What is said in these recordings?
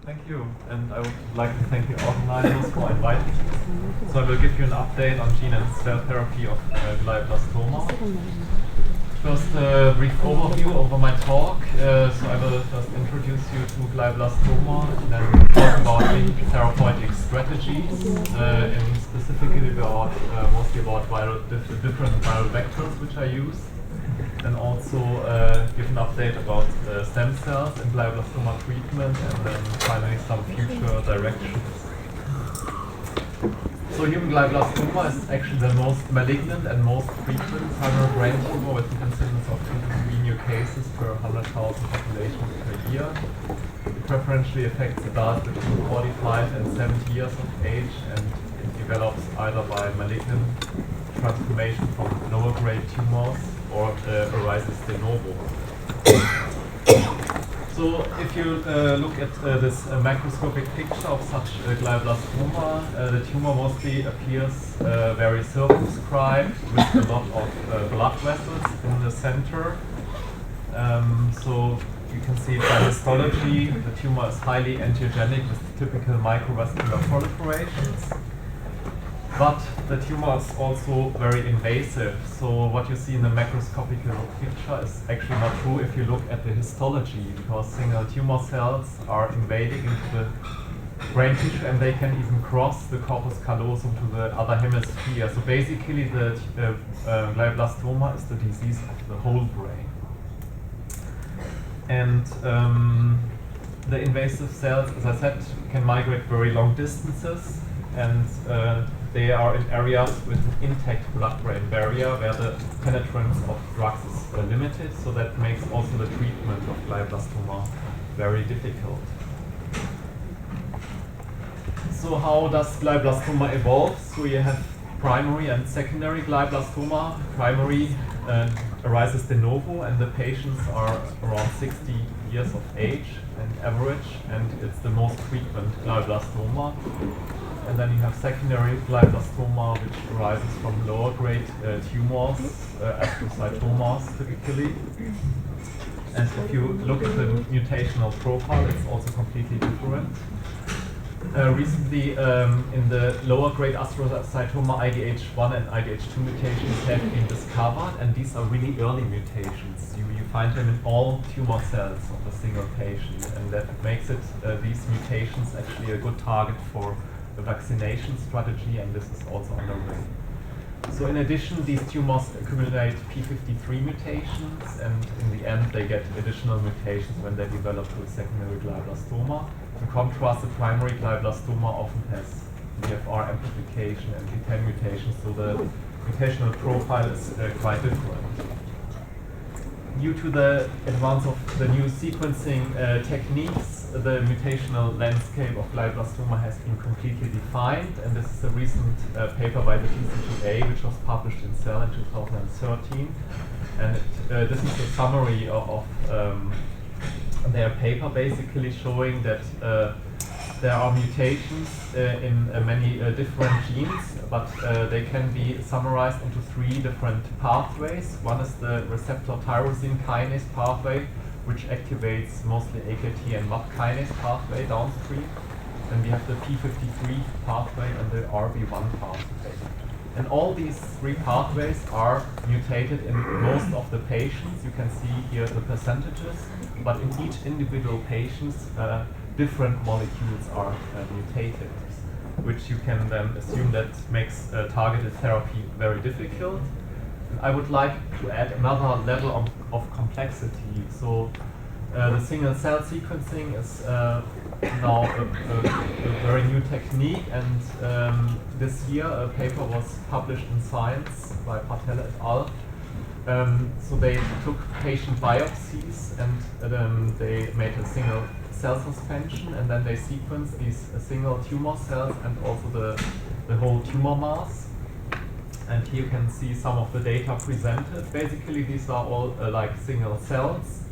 Thank you, and I would like to thank the organizers for inviting me. So I will give you an update on gene and cell therapy of glioblastoma. First, a brief overview over my talk. So I will first introduce you to glioblastoma, and then talk about the therapeutic strategies, and specifically about mostly about the different viral vectors which I use. And also give an update about stem cells and glioblastoma treatment, and then finally some future directions. So human glioblastoma is actually the most malignant and most frequent primary brain tumor, with an incidence of 2 to 3 new cases per 100,000 population per year. It preferentially affects adults between 45 and 70 years of age, and it develops either by malignant transformation from lower grade tumors or arises de novo. So if you look at this macroscopic picture of such glioblastoma, the tumor mostly appears very circumscribed with a lot of blood vessels in the center. So you can see by histology the tumor is highly angiogenic with typical microvascular proliferations. But the tumor is also very invasive. So what you see in the macroscopic picture is actually not true if you look at the histology, because single tumor cells are invading into the brain tissue, and they can even cross the corpus callosum to the other hemisphere. So basically the glioblastoma is the disease of the whole brain. And the invasive cells, as I said, can migrate very long distances, and they are in areas with an intact blood-brain barrier where the penetrance of drugs is limited, so that makes also the treatment of glioblastoma very difficult. So how does glioblastoma evolve? So you have primary and secondary glioblastoma. Primary arises de novo, and the patients are around 60 years of age and average, and it's the most frequent glioblastoma. And then you have secondary glioblastoma, which arises from lower grade tumors, astrocytomas typically. And if you look at the mutational profile, it's also completely different. Recently, in the lower grade astrocytoma, IDH1 and IDH2 mutations have been discovered, and these are really early mutations. You find them in all tumor cells of a single patient, and that makes it these mutations actually a good target for the vaccination strategy, and this is also underway. So in addition, these tumors accumulate p53 mutations, and in the end they get additional mutations when they develop to a secondary glioblastoma. In contrast, the primary glioblastoma often has EGFR amplification and P10 mutations, so the mutational profile is quite different. Due to the advance of the new sequencing techniques, the mutational landscape of glioblastoma has been completely defined, and this is a recent paper by the TCGA, which was published in Cell in 2013. And this is a summary of their paper, basically showing that there are mutations in many different genes, but they can be summarized into 3 different pathways. One is the receptor tyrosine kinase pathway, which activates mostly AKT and MAP kinase pathway downstream. Then we have the P53 pathway and the RB1 pathway. And all these 3 pathways are mutated in most of the patients. You can see here the percentages, but in each individual patient, different molecules are mutated, which you can then assume that makes targeted therapy very difficult. And I would like to add another level of complexity. So the single cell sequencing is now a very new technique, and this year a paper was published in Science by Patel et al. So they took patient biopsies, and they made a single cell suspension, and then they sequenced these single tumor cells and also the whole tumor mass. And here you can see some of the data presented. Basically, these are all like single cells,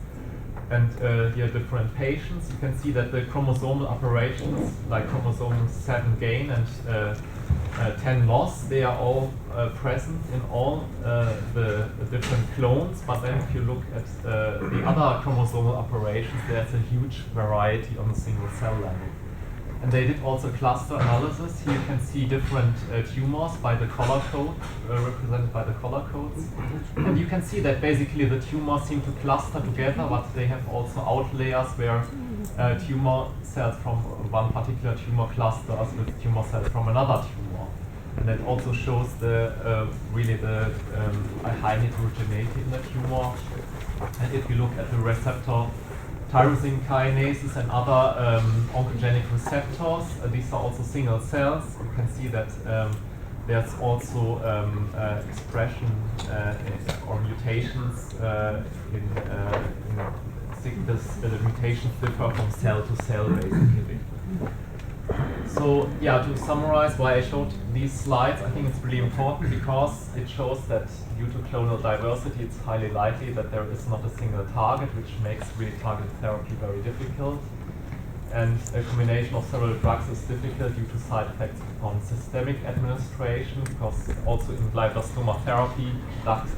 and here different patients. You can see that the chromosomal operations, like chromosome 7 gain and 10 loss. They are all present in all the different clones, but then if you look at the other chromosomal operations, there's a huge variety on the single cell level. And they did also cluster analysis. Here you can see different tumors by the color code, represented by the color codes. And you can see that basically the tumors seem to cluster together, but they have also outliers where tumor cells from one particular tumor clusters with tumor cells from another tumor. And that also shows the really the high heterogeneity in the tumor. And if you look at the receptor tyrosine kinases and other oncogenic receptors, these are also single cells. You can see that there's also expression or mutations in the mutations differ from cell to cell basically. So yeah, to summarize why I showed these slides, I think it's really important because it shows that due to clonal diversity, it's highly likely that there is not a single target, which makes really targeted therapy very difficult. And a combination of several drugs is difficult due to side effects upon systemic administration, because also in glioblastoma therapy,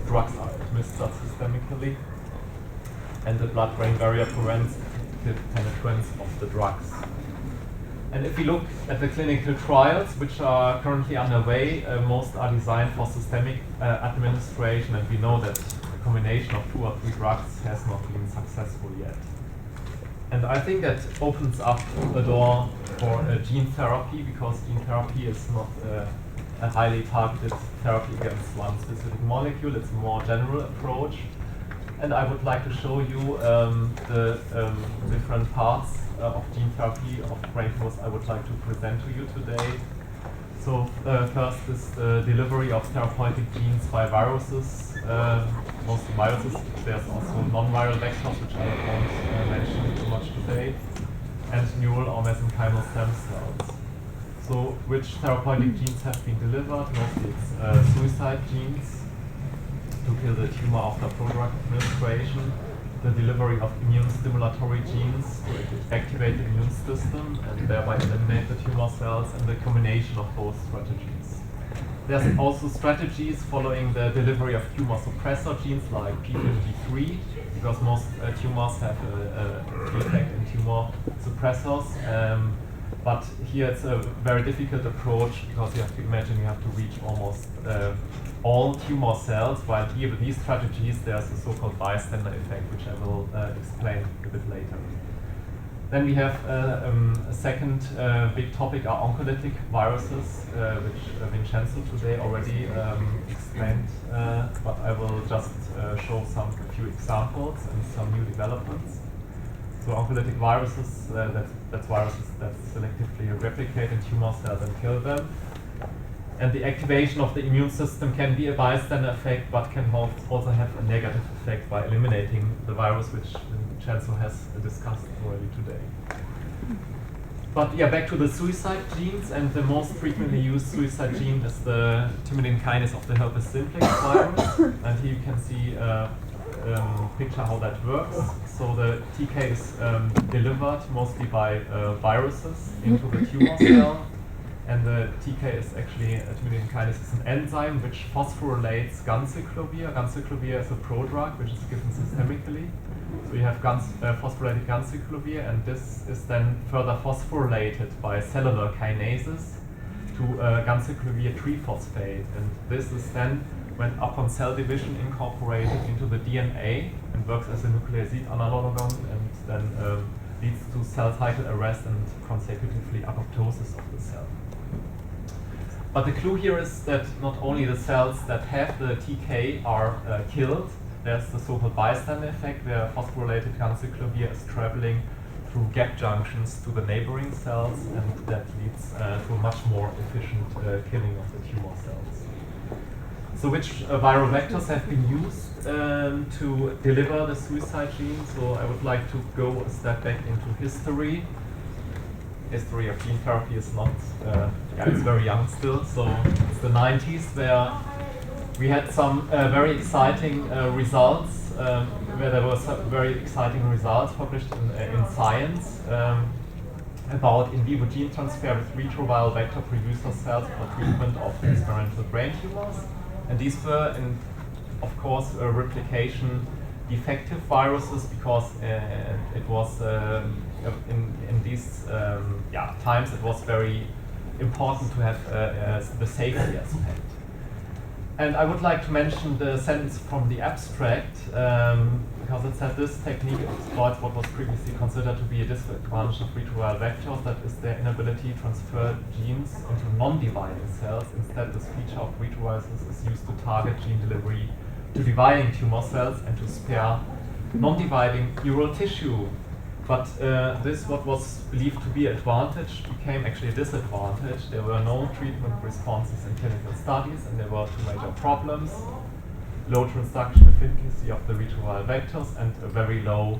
drugs are administered systemically, and the blood-brain barrier prevents the penetrance of the drugs. And if we look at the clinical trials, which are currently underway, most are designed for systemic administration, and we know that a combination of 2 or 3 drugs has not been successful yet. And I think that opens up a door for gene therapy, because gene therapy is not a highly targeted therapy against one specific molecule, it's a more general approach. And I would like to show you the different parts of gene therapy of brain tumors I would like to present to you today. So first is the delivery of therapeutic genes by viruses, mostly viruses. There's also non-viral vectors, which I won't mention too much today, and neural or mesenchymal stem cells. So which therapeutic genes have been delivered? Mostly it's suicide genes to kill the tumor after prodrug administration, the delivery of immune stimulatory genes to activate the immune system and thereby eliminate the tumor cells, and the combination of both strategies. There's also strategies following the delivery of tumor suppressor genes like p53, because most tumors have a defect in tumor suppressors. But here it's a very difficult approach, because you have to imagine you have to reach almost all tumor cells, while here with these strategies there's a so-called bystander effect, which I will explain a bit later. Then we have a second big topic are oncolytic viruses, which Vincenzo today already explained, but I will just show a few examples and some new developments. So oncolytic viruses, that's viruses that selectively replicate in tumor cells and kill them. And the activation of the immune system can be a bystander effect, but can also have a negative effect by eliminating the virus, which Vincenzo has discussed already today. But yeah, back to the suicide genes, and the most frequently used suicide gene is the thymidine kinase of the herpes simplex virus. And here you can see picture how that works. So the TK is delivered mostly by viruses into the tumor cell. And the TK is actually, thymidine kinase is an enzyme which phosphorylates ganciclovir. Ganciclovir is a prodrug which is given systemically. So you have phosphorylated ganciclovir, and this is then further phosphorylated by cellular kinases to ganciclovir triphosphate. And this is then, when upon cell division, incorporated into the DNA and works as a nucleoside analogon, and then leads to cell cycle arrest and consecutively apoptosis of the cell. But the clue here is that not only the cells that have the TK are killed, there's the so-called bystander effect, where phosphorylated ganciclovir is traveling through gap junctions to the neighboring cells, and that leads to a much more efficient killing of the tumor cells. So which viral vectors have been used to deliver the suicide gene? So I would like to go a step back into history. History of gene therapy is not, it's very young still, so it's the 90s where we had some very exciting results, where there were some very exciting results published in Science. about in vivo gene transfer with retroviral vector producer cells for treatment of experimental brain tumors. And these were, of course, replication defective viruses, because it was in these times it was very important to have the safety aspect. And I would like to mention the sentence from the abstract, because it said this technique exploits what was previously considered to be a disadvantage of retroviral vectors, that is their inability to transfer genes into non-dividing cells. Instead, this feature of retroviruses is used to target gene delivery to dividing tumor cells and to spare non-dividing neural tissue. But this, what was believed to be an advantage, became actually a disadvantage. There were no treatment responses in clinical studies, and there were two major problems: low transduction efficacy of the retroviral vectors and a very low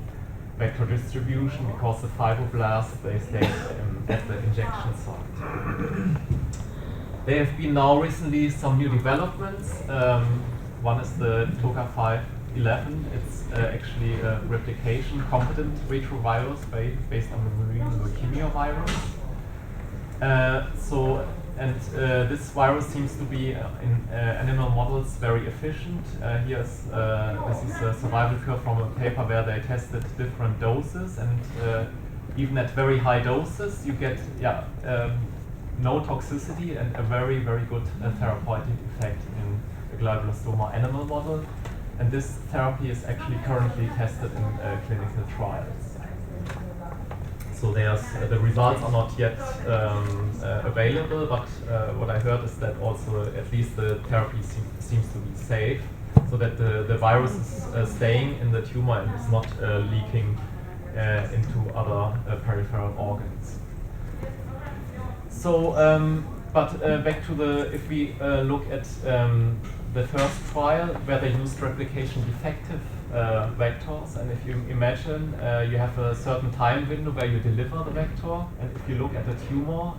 vector distribution, because the fibroblasts, they stayed at the injection site. There have been now recently some new developments. One is the TOCA 511. It's actually a replication competent retrovirus based on the marine leukemia virus. This virus seems to be in animal models very efficient. This is a survival curve from a paper where they tested different doses, and even at very high doses you get no toxicity and a very, very good therapeutic effect in a glioblastoma animal model. And this therapy is actually currently tested in clinical trials. So the results are not yet available, but what I heard is that also at least the therapy seems to be safe, so that the virus is staying in the tumor and is not leaking into other peripheral organs. So, back to if we look at the first trial where they used replication defective vectors, and if you imagine you have a certain time window where you deliver the vector, and if you look at a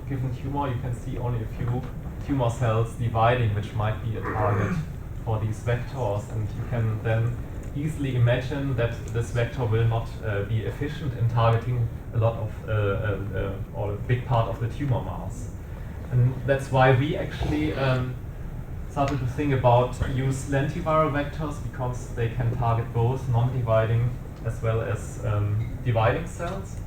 given tumor, you can see only a few tumor cells dividing, which might be a target for these vectors, and you can then easily imagine that this vector will not be efficient in targeting a lot of or a big part of the tumor mass. And that's why we actually started to think about use lentiviral vectors, because they can target both non-dividing as well as dividing cells.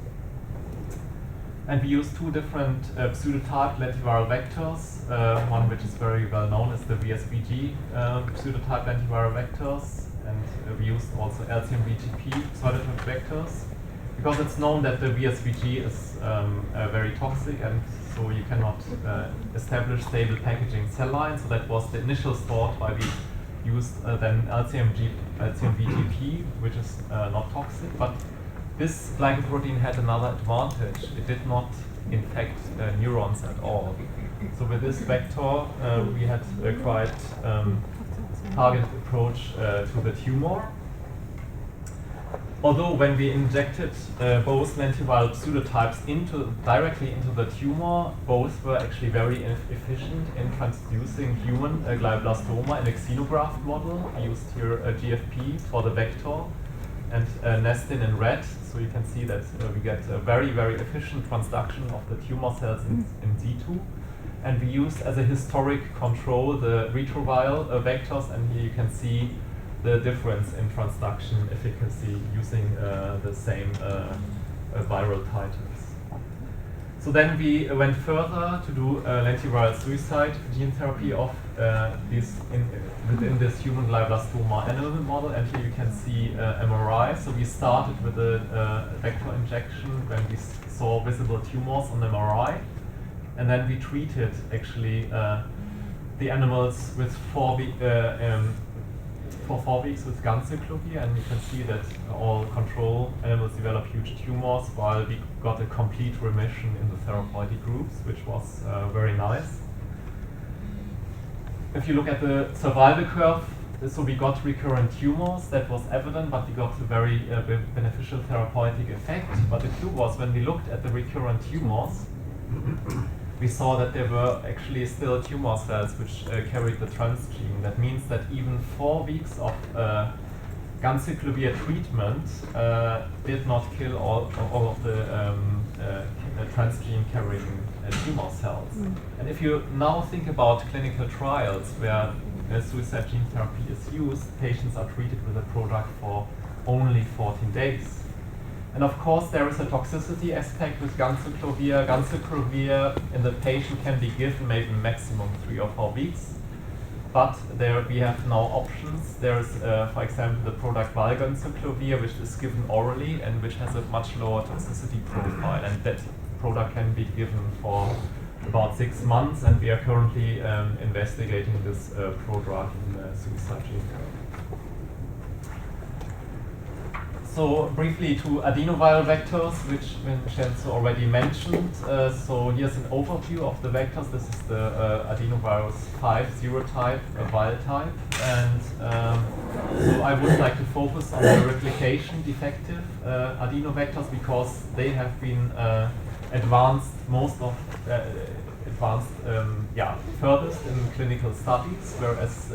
And we use two different pseudotyped lentiviral vectors. One which is very well known is the VSVG pseudotyped lentiviral vectors, and we used also LCMV-TP pseudotyped vectors, because it's known that the VSVG is very toxic, and so you cannot establish stable packaging cell lines. So that was the initial thought why we used then LCMV-TP, which is not toxic. But this glycoprotein had another advantage. It did not infect neurons at all. So with this vector, we had a quite targeted approach to the tumor. Although when we injected both lentiviral pseudotypes directly into the tumor, both were actually very efficient in transducing human glioblastoma in a xenograft model. We used here a GFP for the vector and nestin in red, so you can see that we get a very, very efficient transduction of the tumor cells in situ. And we used as a historic control the retroviral vectors, and here you can see the difference in transduction efficacy using the same viral titers. So then we went further to do lentiviral suicide gene therapy of within this human glioblastoma animal model, and here you can see MRI. So we started with a vector injection when we saw visible tumors on MRI, and then we treated actually the animals with for 4 weeks with ganciclovir, and you can see that all control animals develop huge tumors, while we got a complete remission in the therapeutic groups, which was very nice. If you look at the survival curve, so we got recurrent tumors, that was evident, but we got a very beneficial therapeutic effect. But the clue was, when we looked at the recurrent tumors, we saw that there were actually still tumor cells which carried the transgene. That means that even 4 weeks of ganciclovir treatment did not kill all of the transgene carrying tumor cells. And if you now think about clinical trials where suicide gene therapy is used, patients are treated with a Prodrug for only 14 days. And of course there is a toxicity aspect with ganciclovir. Ganciclovir in the patient can be given maybe maximum 3 or 4 weeks. But there we have now options. There is, for example, the product valganciclovir, which is given orally and which has a much lower toxicity profile. And that product can be given for about 6 months. And we are currently investigating this Prodrug in suicide gene therapy. So briefly to adenoviral vectors, which Vincenzo already mentioned. So here's an overview of the vectors. This is the adenovirus 5 serotype, wild type. And so I would like to focus on the replication defective adenovectors because they have been furthest in clinical studies, whereas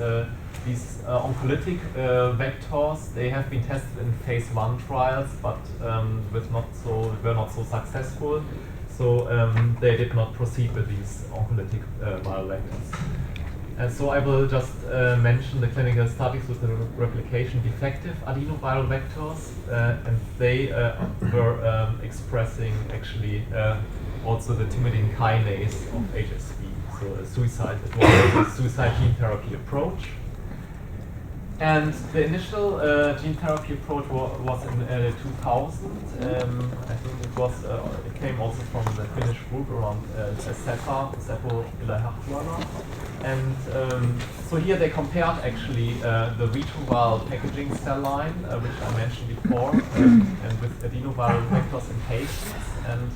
these oncolytic vectors, they have been tested in phase 1 trials, but were not so successful. So they did not proceed with these oncolytic viral vectors. And so I will just mention the clinical studies with the replication defective adenoviral vectors, and they were expressing actually also the thymidine kinase of HSV, so it was a suicide gene therapy approach. And the initial gene therapy approach was in 2000. I think it came also from the Finnish group around Seppo Hrvoje. And so here they compared actually the retroviral packaging cell line, which I mentioned before, and with adenoviral vectors in patients. And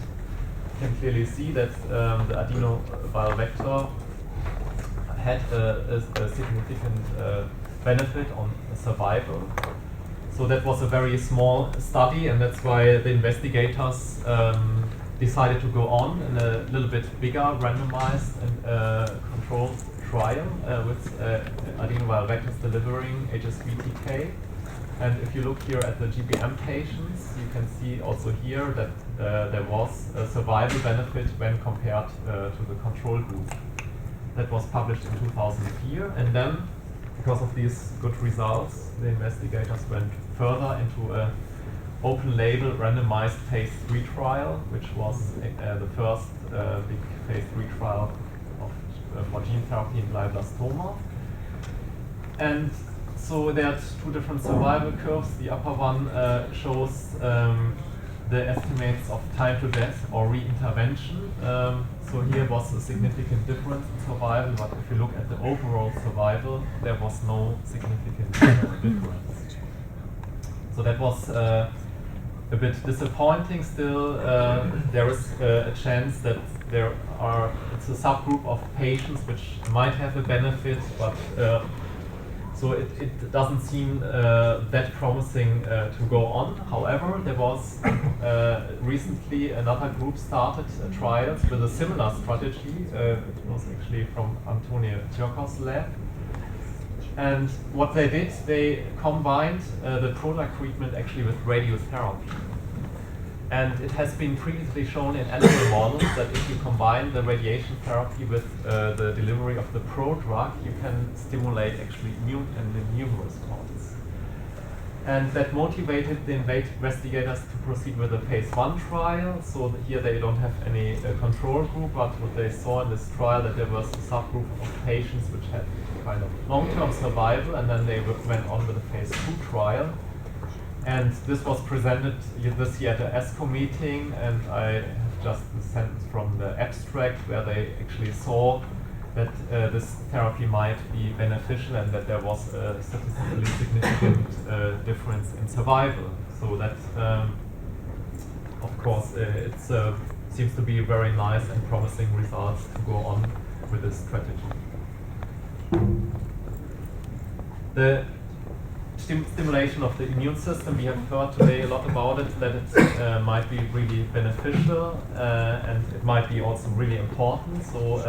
you can clearly see that the adenoviral vector had a significant benefit on survival. So that was a very small study, and that's why the investigators decided to go on in a little bit bigger randomized and controlled trial with adenoviral vectors delivering HSV-tk. And if you look here at the GBM patients, you can see also here that there was a survival benefit when compared to the control group. That was published in 2000 here, and then because of these good results, the investigators went further into an open-label randomized phase 3 trial, which was the first big phase 3 trial for gene therapy in glioblastoma. And so there are 2 different survival curves. The upper one shows the estimates of time to death or re-intervention. So here was a significant difference in survival, but if you look at the overall survival, there was no significant difference. So that was a bit disappointing still. There is a chance that it's a subgroup of patients which might have a benefit, but so it doesn't seem that promising to go on. However, there was recently another group started trials with a similar strategy. It was actually from Antonio Tjorkov's lab. And what they did, they combined the Prodrug treatment actually with radiotherapy. And it has been previously shown in animal models that if you combine the radiation therapy with the delivery of the Prodrug, you can stimulate actually an immune response. And that motivated the investigators to proceed with a phase 1 trial. So here they don't have any control group, but what they saw in this trial that there was a subgroup of patients which had kind of long-term survival, and then they went on with a phase 2 trial. And this was presented this year at the ESGCT meeting, and I have just a sentence from the abstract where they actually saw that this therapy might be beneficial and that there was a statistically significant difference in survival. So that, of course, it seems to be very nice and promising results to go on with this strategy. The stimulation of the immune system, we have heard today a lot about it, that it might be really beneficial and it might be also really important. So,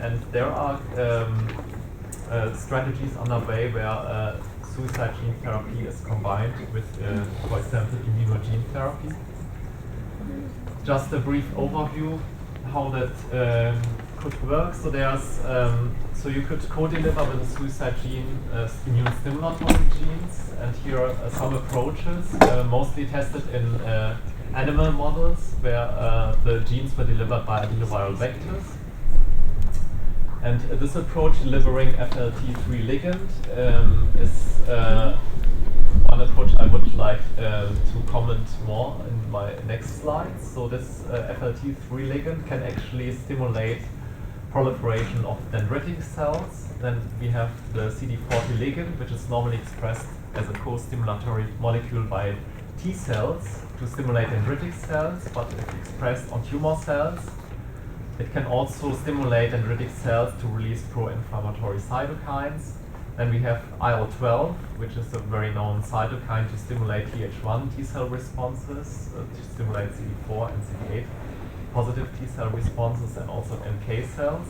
and there are strategies underway where suicide gene therapy is combined with, for example, immunogene therapy. just a brief overview how that could work. So there's so you could co-deliver with a suicide gene immune stimulatory genes, and here are some approaches mostly tested in animal models where the genes were delivered by adenoviral vectors. And this approach, delivering FLT3 ligand, is one approach I would like to comment more in my next slides. So this FLT3 ligand can actually stimulate proliferation of dendritic cells. Then we have the CD40 ligand, which is normally expressed as a co-stimulatory molecule by T cells to stimulate dendritic cells, but if expressed on tumor cells, it can also stimulate dendritic cells to release pro-inflammatory cytokines. Then we have IL-12, which is a very known cytokine to stimulate Th1 T cell responses, to stimulate CD4 and CD8 positive T cell responses, and also NK cells.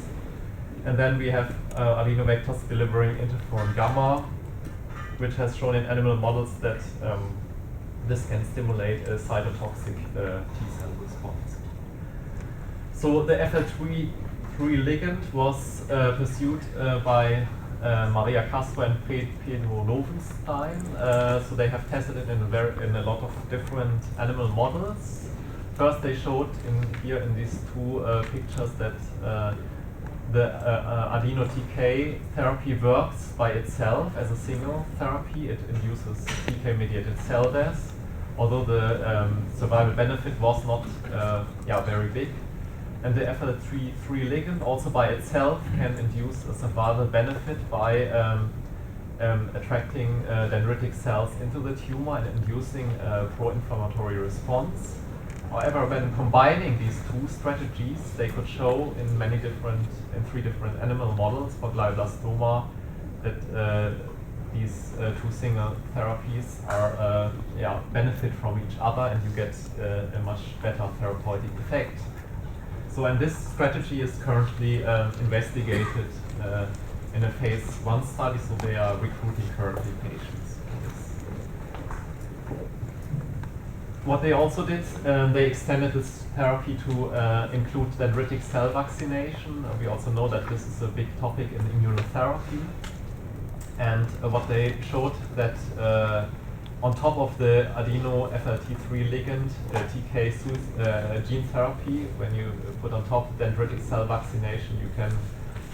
And then we have adenovectors delivering interferon gamma, which has shown in animal models that this can stimulate a cytotoxic T cell response. So the FLT3 ligand was pursued by Maria Castro and Pedro Lowenstein. So they have tested it in a lot of different animal models. First, they showed here in these two pictures that the adeno-TK therapy works by itself as a single therapy. It induces TK-mediated cell death, although the survival benefit was not very big. And the FLT3 ligand also by itself can induce a survival benefit by attracting dendritic cells into the tumor and inducing a pro-inflammatory response. However, when combining these two strategies, they could show in three different animal models for glioblastoma that these two single therapies are benefit from each other, and you get a much better therapeutic effect. So, and this strategy is currently investigated in a phase 1 study, so they are recruiting currently patients for this. What they also did, they extended this therapy to include dendritic cell vaccination. We also know that this is a big topic in immunotherapy. And what they showed that on top of the adeno FLT3 ligand TK gene therapy, when you put on top dendritic cell vaccination, you can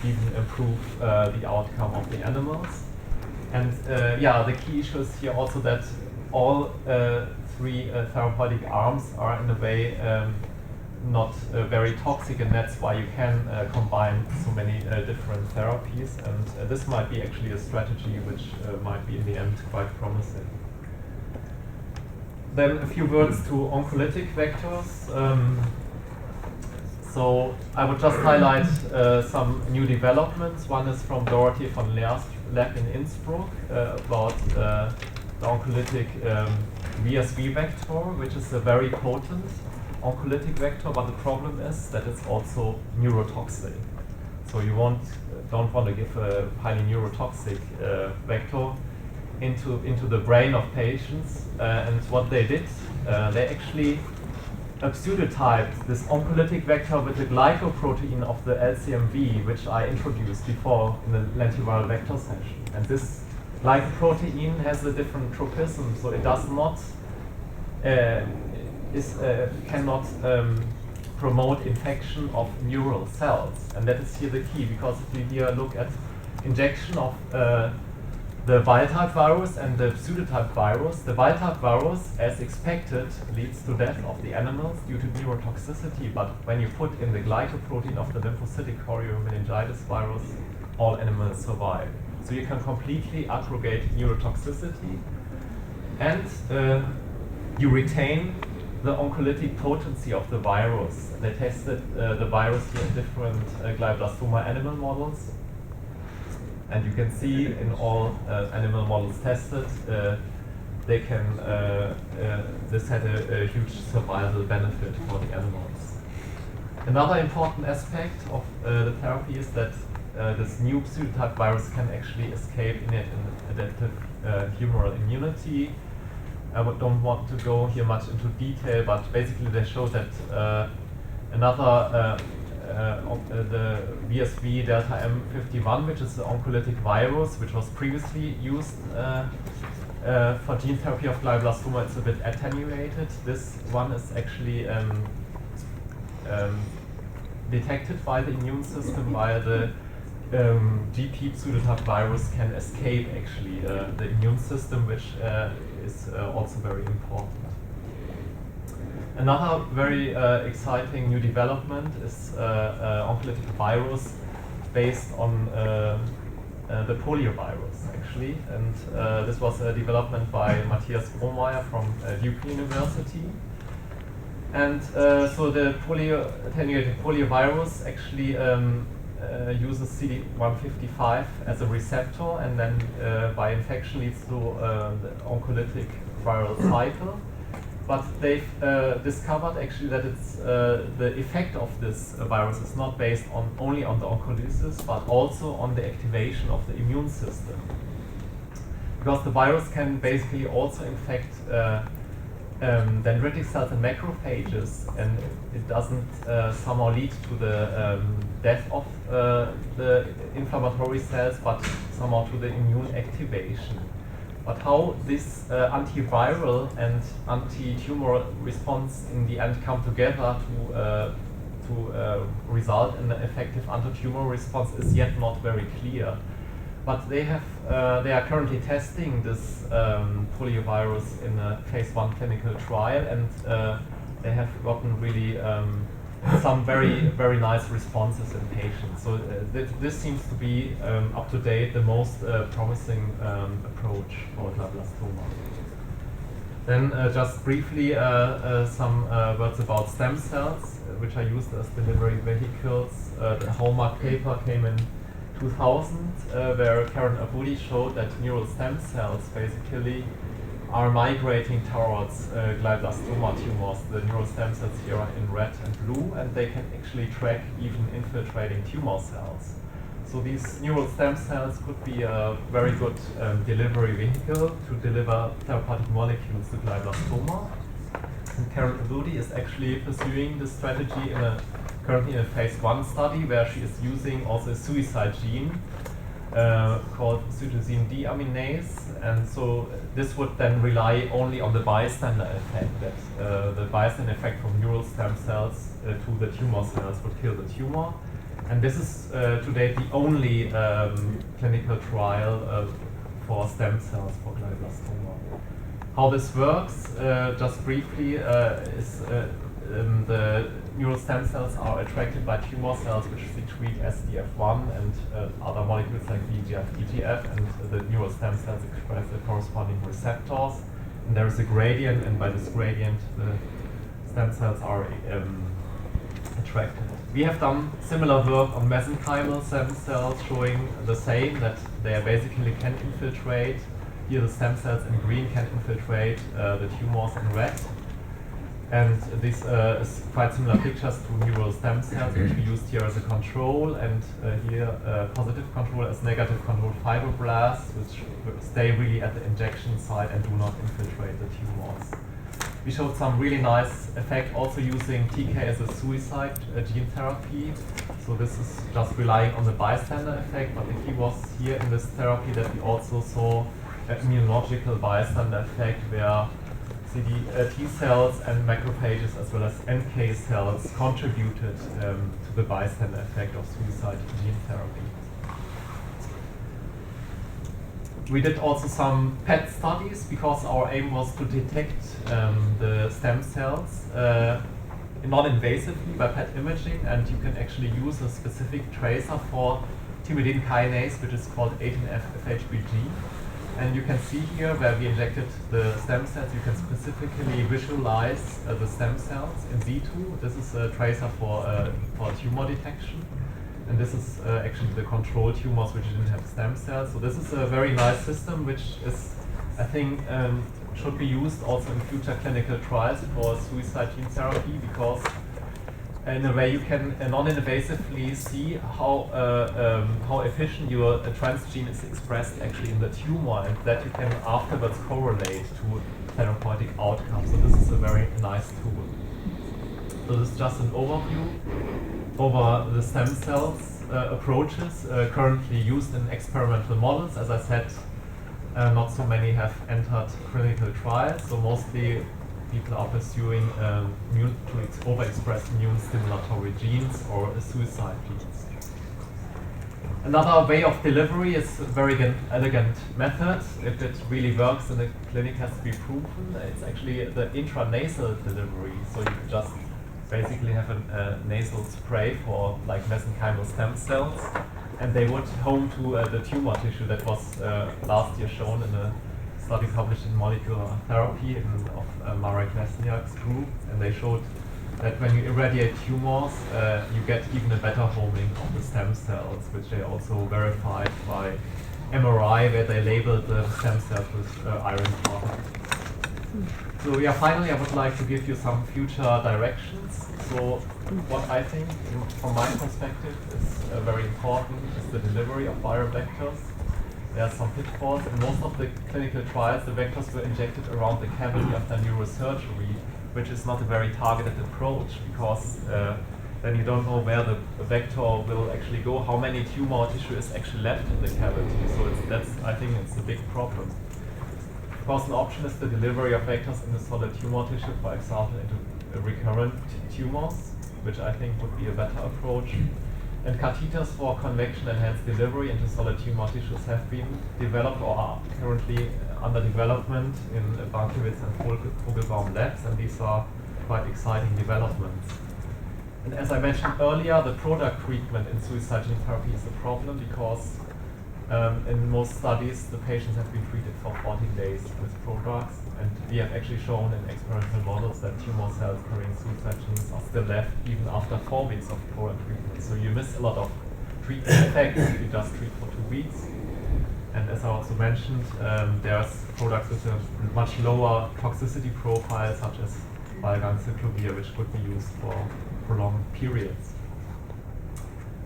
even improve the outcome of the animals. And the key issue is here also that all three therapeutic arms are in a way not very toxic, and that's why you can combine so many different therapies. And this might be actually a strategy which might be in the end quite promising. Then a few words to oncolytic vectors. So I would just highlight some new developments. One is from Dorothy von Leer's lab in Innsbruck about the oncolytic VSV vector, which is a very potent oncolytic vector, but the problem is that it's also neurotoxic. So you don't want to give a highly neurotoxic vector into the brain of patients, and what they did, they actually pseudotyped this oncolytic vector with the glycoprotein of the LCMV, which I introduced before in the lentiviral vector session. And this glycoprotein has a different tropism, so it does not cannot promote infection of neural cells, and that is here the key, because if we here look at injection of the wild-type virus and the pseudotyped virus. The wild-type virus, as expected, leads to death of the animals due to neurotoxicity, but when you put in the glycoprotein of the lymphocytic choriomeningitis virus, all animals survive. So you can completely aggregate neurotoxicity, and you retain the oncolytic potency of the virus. They tested the virus here in different glioblastoma animal models. And you can see in all animal models tested, they can this had a huge survival benefit for the animals. Another important aspect of the therapy is that this new pseudotyped virus can actually escape innate and adaptive humoral immunity. don't want to go here much into detail, but basically they show that the VSV delta M51, which is the oncolytic virus, which was previously used for gene therapy of glioblastoma, it's a bit attenuated. This one is actually detected by the immune system via the GP pseudotyped virus can escape actually the immune system, which is also very important. Another very exciting new development is oncolytic virus based on the poliovirus actually, and this was a development by Matthias Grohmeyer from Duke University. And so the attenuated poliovirus actually uses CD155 as a receptor, and then by infection leads to the oncolytic viral cycle. But they've discovered actually that it's the effect of this virus is not based on only on the oncolysis, but also on the activation of the immune system. Because the virus can basically also infect dendritic cells and macrophages, and it doesn't somehow lead to the death of the inflammatory cells, but somehow to the immune activation. But how this antiviral and anti-tumor response in the end come together to result in an effective anti-tumor response is yet not very clear. But they are currently testing this poliovirus in a phase 1 clinical trial, and they have gotten really some very nice responses in patients. So this seems to be up to date the most promising approach for glioblastoma. Then just briefly some words about stem cells, which are used as delivery vehicles. The hallmark paper came in 2000, where Karen Aboudi showed that neural stem cells basically are migrating towards glioblastoma tumors. The neural stem cells here are in red and blue, and they can actually track even infiltrating tumor cells. So these neural stem cells could be a very good delivery vehicle to deliver therapeutic molecules to glioblastoma. And Karen Aboudi is actually pursuing this strategy currently in a phase 1 study, where she is using also a suicide gene called cytosine deaminase, and so this would then rely only on the bystander effect, that the bystander effect from neural stem cells to the tumor cells would kill the tumor. And this is to date the only clinical trial for stem cells for glioblastoma. How this works, just briefly, is the neural stem cells are attracted by tumor cells which secrete SDF1 and other molecules like VEGF, EGF, and the neural stem cells express the corresponding receptors. And there is a gradient, and by this gradient the stem cells are attracted. We have done similar work on mesenchymal stem cells, showing the same, that they basically can infiltrate. Here the stem cells in green can infiltrate the tumors in red. And this is quite similar pictures to neural stem cells, which we used here as a control, and here positive control as negative control fibroblasts, which stay really at the injection site and do not infiltrate the tumors. We showed some really nice effect also using TK as a suicide gene therapy. So this is just relying on the bystander effect, but the key was here in this therapy that we also saw an immunological bystander effect, where T cells and macrophages as well as NK cells contributed to the bystander effect of suicide gene therapy. We did also some PET studies, because our aim was to detect the stem cells non-invasively by PET imaging, and you can actually use a specific tracer for thymidine kinase, which is called 18F-FHBG. And you can see here where we injected the stem cells, you can specifically visualize the stem cells in situ. This is a tracer for tumor detection. And this is actually the control tumors which didn't have stem cells. So this is a very nice system, which is, I think, should be used also in future clinical trials for suicide gene therapy, because in a way you can non-invasively see how efficient your transgene is expressed actually in the tumor, and that you can afterwards correlate to therapeutic outcomes. So this is a very nice tool. So this is just an overview over the stem cells approaches currently used in experimental models. As I said, not so many have entered clinical trials, so mostly people are pursuing overexpress immune stimulatory genes or suicide genes. Another way of delivery is a very elegant method. If it really works in the clinic, has to be proven. It's actually the intranasal delivery. So you just basically have a nasal spray for like mesenchymal stem cells, and they would home to the tumor tissue. That was last year shown in a study published in Molecular Therapy of Marek Lesniak's group, and they showed that when you irradiate tumors, you get even a better homing of the stem cells, which they also verified by MRI, where they labeled the stem cells with iron target. So yeah, finally I would like to give you some future directions. So what I think, from my perspective, is very important is the delivery of viral vectors. There are some pitfalls. In most of the clinical trials, the vectors were injected around the cavity after neurosurgery, which is not a very targeted approach, because then you don't know where the vector will actually go, how many tumor tissue is actually left in the cavity. So I think it's a big problem. Of course, an option is the delivery of vectors in the solid tumor tissue, for example, into recurrent tumors, which I think would be a better approach. And catheters for convection-enhanced delivery into solid tumor tissues have been developed or are currently under development in Bankiewicz and Vogelbaum labs, and these are quite exciting developments. And as I mentioned earlier, the Prodrug treatment in suicide gene therapy is a problem because in most studies the patients have been treated for 14 days with Prodrugs, and we have actually shown in experimental models that tumor cells carrying suicide genes are still left even after 4 weeks of Prodrug treatment. So you miss a lot of treatment effects if you just treat for 2 weeks. And as I also mentioned, there's products with a much lower toxicity profile, such as valganciclovir, which could be used for prolonged periods.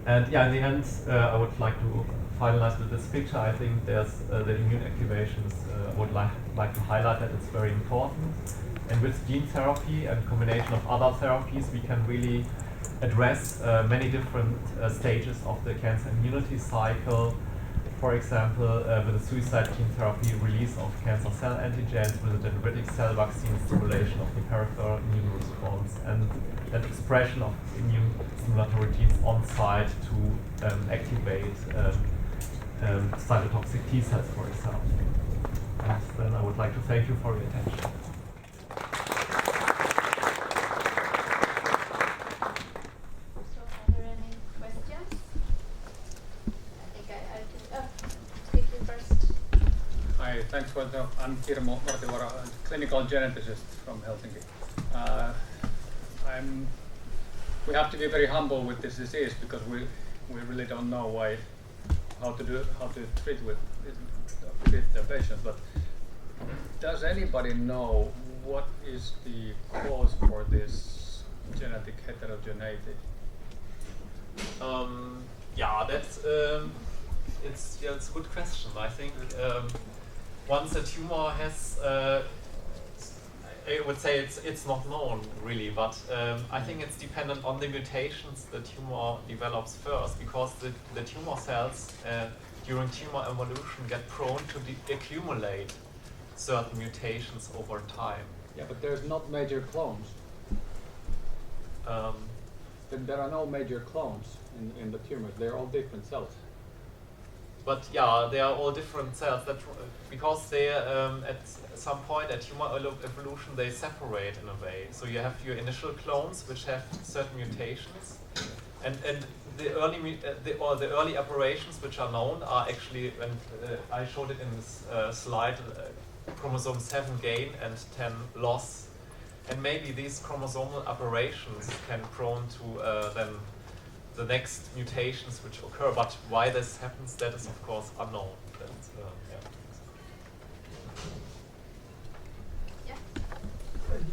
And yeah, in the end, I would like to finalize with this picture. I think there's the immune activations. I would like to highlight that it's very important. And with gene therapy and combination of other therapies, we can really address many different stages of the cancer immunity cycle. For example, with the suicide gene therapy, release of cancer cell antigens, with the dendritic cell vaccine, stimulation of the peripheral immune response, and that expression of immune stimulatory genes on site to activate cytotoxic T cells, for example. And then I would like to thank you for your attention. So, are there any questions? I think I can speak you first. Hi, thanks for the. I'm Hrvoje, clinical geneticist from Helsinki. We have to be very humble with this disease because we really don't know how to treat with the patients. But does anybody know what is the cause for this genetic heterogeneity? Yeah, it's a good question. I think once a tumor has, I would say it's not known really, but I think it's dependent on the mutations the tumor develops first, because the tumor cells during tumor evolution get prone to accumulate certain mutations over time. Yeah, but there's not major clones. There are no major clones in the tumors. They're all different cells. But yeah, they are all different cells. Because they, at some point at tumor evolution, they separate in a way. So you have your initial clones, which have certain mutations, and the early aberrations which are known are actually, and I showed it in this slide, chromosome 7 gain and 10 loss, and maybe these chromosomal aberrations can prone to then the next mutations which occur, but why this happens, that is of course unknown.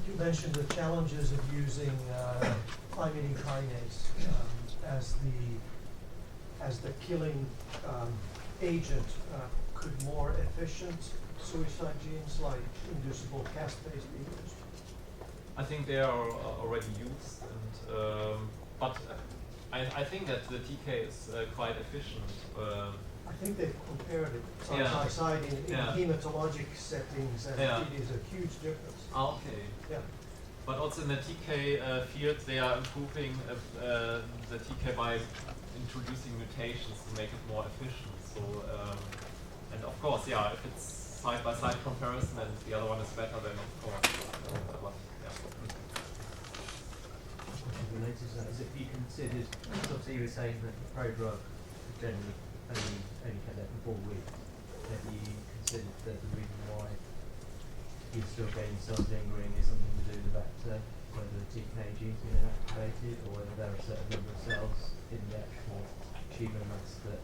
You mentioned the challenges of using thymidine kinase as the killing agent. Could more efficient suicide genes like inducible caspase be used? I think they are already used, and but I think that the TK is quite efficient. I think they've compared it side Yeah. by side in Yeah. hematologic settings, and Yeah. it is a huge difference. Okay. Yeah. But also in the TK field, they are improving the TK by introducing mutations to make it more efficient. So, and of course, yeah, if it's side-by-side comparison and the other one is better, then of course. But, yeah. Related to that, is it be considered, obviously you were saying that the Prodrug generally only had that in 4 weeks. Have you considered that the reason why you're still getting cells lingering is something to do with the vector, whether the TK gene's been inactivated, or whether there are a certain number of cells in the actual tumour mass that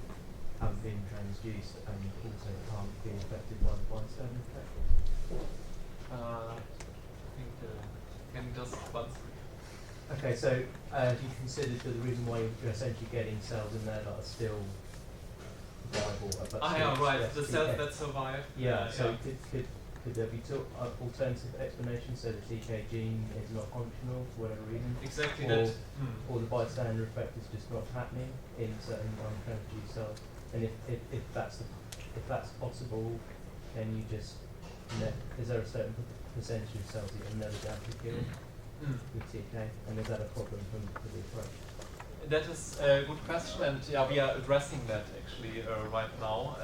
haven't been transduced and also can't be affected by the bystander effect? I think can you just once. Okay, so have you considered that the reason why you're essentially getting cells in there that are still viable? But Yeah, right. less The TK? cells that survive. Yeah, so could there be alternative explanations so the TK gene is not functional for whatever reason? Exactly or, that. Or the bystander effect is just not happening in certain untransduced cells? And if that's possible, can you just is there a certain percentage of cells that you're never going to kill with TK? And is that a problem for the approach? That is a good question, and yeah, we are addressing that actually right now.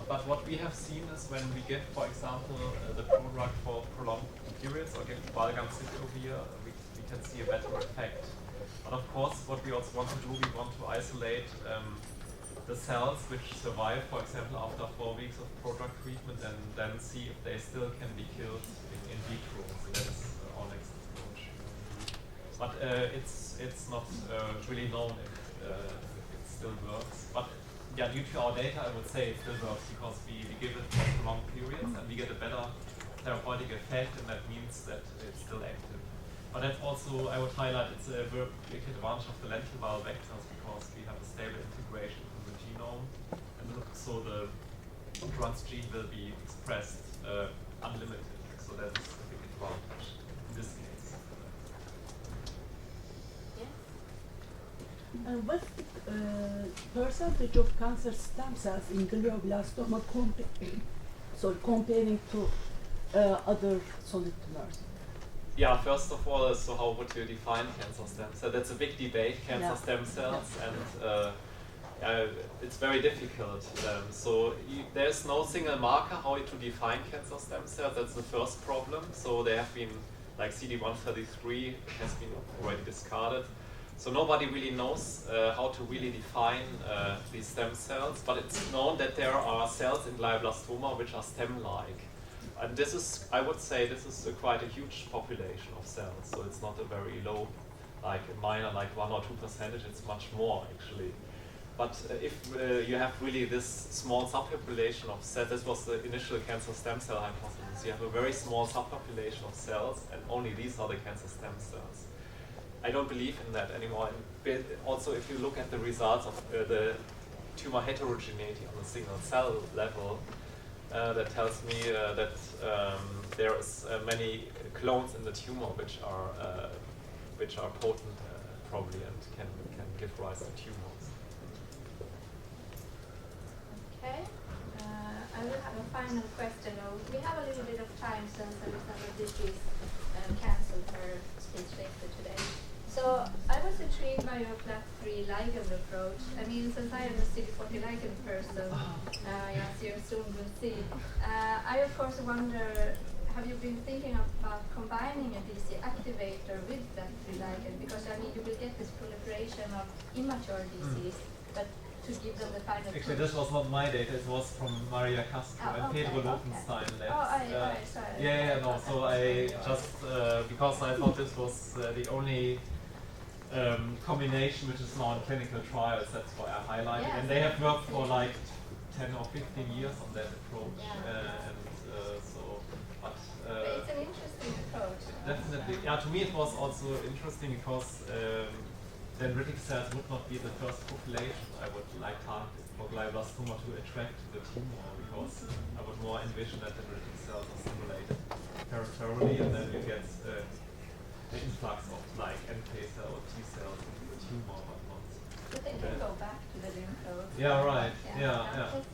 But what we have seen is when we give, for example, the Prodrug for prolonged periods, or give valganciclovir, we can see a better effect. But of course, what we also want to do, we want to isolate the cells which survive, for example, after 4 weeks of Prodrug treatment, and then see if they still can be killed in vitro. So that's our next approach. But it's not really known if it still works. But yeah, due to our data, I would say it still works because we give it for prolonged periods and we get a better therapeutic effect, and that means that it's still active. But that's also, I would highlight, it's a very big advantage of the Lentiviral vectors because we have a stable integration in the genome, and so the transgene will be expressed unlimited. So that's a big advantage in this case. What's the percentage of cancer stem cells in glioblastoma comparing to other solid tumors? Yeah, first of all, so how would you define cancer stem cells? That's a big debate, cancer stem cells, and it's very difficult. There's no single marker how to define cancer stem cells. That's the first problem. So there have been, like CD133 has been already discarded. So nobody really knows how to really define these stem cells, but it's known that there are cells in glioblastoma which are stem-like. And this is, I would say, this is quite a huge population of cells. So it's not a very low, like a minor, like 1 or 2%, it's much more actually. But if you have really this small subpopulation of cells, this was the initial cancer stem cell hypothesis. You have a very small subpopulation of cells, and only these are the cancer stem cells. I don't believe in that anymore. And also, if you look at the results of the tumor heterogeneity on a single cell level, that tells me that there is many clones in the tumor which are potent probably and can give rise to tumors. Okay. I will have a final question. We have a little bit of time since Alexandra Dickey's cancelled her speech later today. So I was intrigued by your FLAT3 ligand approach. I mean, since I am a CD40 ligand person, as you soon will see, I of course wonder, have you been thinking about combining a DC activator with FLAT3 ligand? Because I mean, you will get this proliferation of immature DCs, but to give them the final Actually, push. this was not my data, it was from Maria Castro and Pedro Lopenstein labs. Sorry. No, so I just, because I thought this was the only combination which is now in clinical trials, that's why I highlighted. Yeah, and they have worked for like 10 or 15 years on that approach. Yeah. But it's an interesting approach. definitely. Yeah, to me it was also interesting because dendritic cells would not be the first population I would like target for glioblastoma to attract the tumor, because I would more envision that dendritic cells are stimulated peripherally, and then you get the influx of like NK cell or T cells into the tumor, but not. But they can go back to the lymph nodes. Yeah, right. Yeah. Yeah. It's